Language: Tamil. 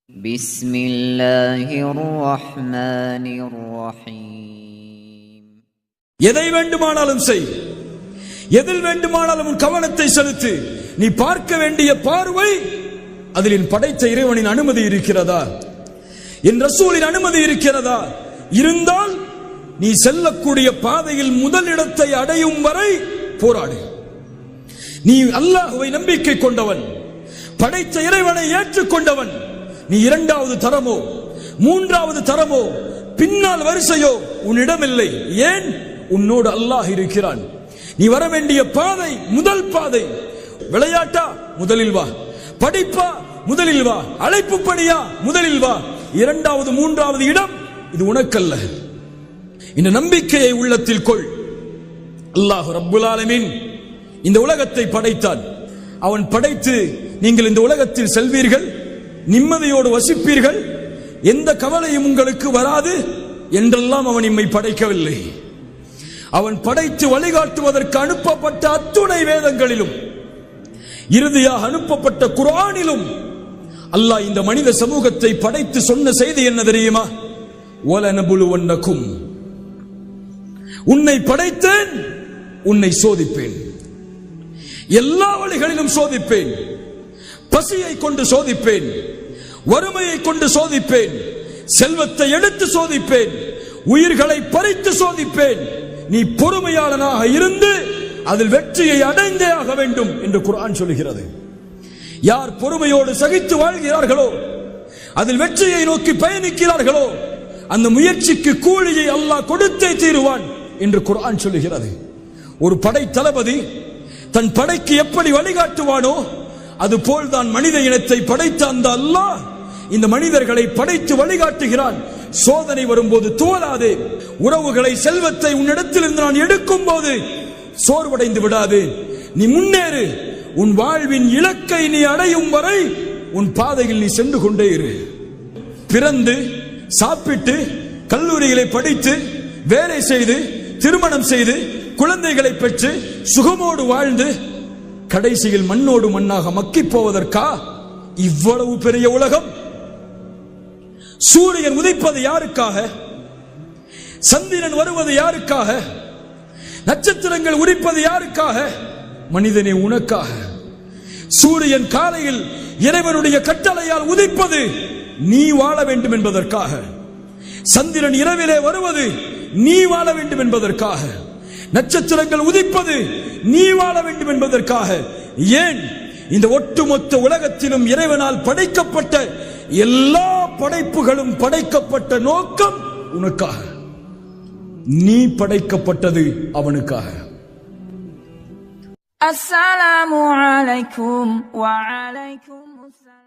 பிஸ்மில்லாஹிர் ரஹ்மானிர் ரஹீம். எதை வேண்டுமானாலும் செய், எதில் வேண்டுமானாலும் உன் கவனத்தை செலுத்து. நீ பார்க்க வேண்டிய பார்வை அதில் என் படைத்த இறைவனின் அனுமதி இருக்கிறதா, என் ரசூலின் அனுமதி இருக்கிறதா? இருந்தால் நீ செல்லக்கூடிய பாதையில் முதலிடத்தை அடையும் வரை போராடு. நீ அல்லாஹ்வை நம்பிக்கை கொண்டவன், படைத்த இறைவனை ஏற்றுக்கொண்டவன். நீ இரண்டாவது தரமோ மூன்றாவது தரமோ பின்னால் வரிசையோ உன்னிடமில்லை. ஏன்? உன்னோடு அல்லாஹ் இருக்கிறான். நீ வர வேண்டிய பாதை முதல் பாதை. விளையாட்டா? முதலில் வா. படிப்பா? முதலில் வா. அழைப்பு பணியா? முதலில் வா. இரண்டாவது மூன்றாவது இடம் இது உனக்கல்ல. இந்த நம்பிக்கையை உள்ளத்தில் கொள். அல்லாஹ் ரப்புல் ஆலமீன் இந்த உலகத்தை படைத்தான். அவன் படைத்து நீங்கள் இந்த உலகத்தில் செல்வீர்கள், நிம்மதியோடு வசிப்பீர்கள், எந்த கவலையும் உங்களுக்கு வராது என்றெல்லாம் அவன் நம்மை படைக்கவில்லை. அவன் படைத்து வழிகாட்டுவதற்கு அனுப்பப்பட்ட அத்துணை வேதங்களிலும் இறுதியாக அனுப்பப்பட்ட குர்ஆனிலும் அல்லாஹ் இந்த மனித சமூகத்தை படைத்து சொன்ன செய்தி என்ன தெரியுமா? வலனபுலுவன்னகும், உன்னை படைத்தேன், உன்னை சோதிப்பேன், எல்லா வழிகளிலும் சோதிப்பேன். பசியை கொண்டு சோதிப்பேன், வறுமையை கொண்டு சோதிப்பேன், செல்வத்தை எடுத்து சோதிப்பேன், உயிர்களை பறித்து சோதிப்பேன். நீ பொறுமையாளனாக இருந்து அதில் வெற்றியை அடைந்தே ஆக வேண்டும் என்று குர்ஆன் சொல்கிறது. யார் பொறுமையோடு சகித்து வாழ்கிறார்களோ, அதில் வெற்றியை நோக்கி பயணிக்கிறார்களோ, அந்த முயற்சிக்கு கூலியை அல்லாஹ் கொடுத்தே தீருவான் என்று குர்ஆன் சொல்கிறது. ஒரு படை தளபதி தன் படைக்கு எப்படி வழிகாட்டுவானோ அதுபோல் தான் மனித இனத்தை படைத்த அந்த அல்லாஹ் இந்த மனிதர்களை படைத்து வழிகாட்டுகிறான். சோதனை வரும்போது தோலாதே. உறவுகளை, செல்வத்தை உன்னிடத்திலிருந்து நான் எடுக்கும் போது சோர்வடைந்து விடாது. நீ முன்னேறு. உன் வாழ்வின் இலக்கை நீ அடையும் வரை உன் பாதையில் நீ சென்று கொண்டே இரு. பிறந்து சாப்பிட்டு கல்லூரிகளை படித்து வேலை செய்து திருமணம் செய்து குழந்தைகளை பெற்று சுகமோடு வாழ்ந்து கடைசியில் மண்ணோடு மண்ணாக மக்கி போவதற்கா இவ்வளவு பெரிய உலகம்? சூரியன் உதிப்பது யாருக்காக? சந்திரன் வருவது யாருக்காக? நட்சத்திரங்கள் உதிப்பது யாருக்காக? மனிதனே, உனக்காக. சூரியன் காலையில் இறைவனுடைய கட்டளையால் உதிப்பது நீ வாழ வேண்டும் என்பதற்காக. சந்திரன் இரவிலே வருவது நீ வாழ வேண்டும் என்பதற்காக. நட்சத்திரங்கள் உதிப்பது நீ வாழ வேண்டும் என்பதற்காக. ஏன்? இந்த ஒட்டுமொத்த உலகத்திலும் இறைவனால் படைக்கப்பட்ட எல்லா படைப்புகளும் படைக்கப்பட்ட நோக்கம் உனக்காக. நீ படைக்கப்பட்டது அவனுக்காக. அஸ்ஸலாமு அலைக்கும் வ அலைக்கும் அஸ்ஸலாம்.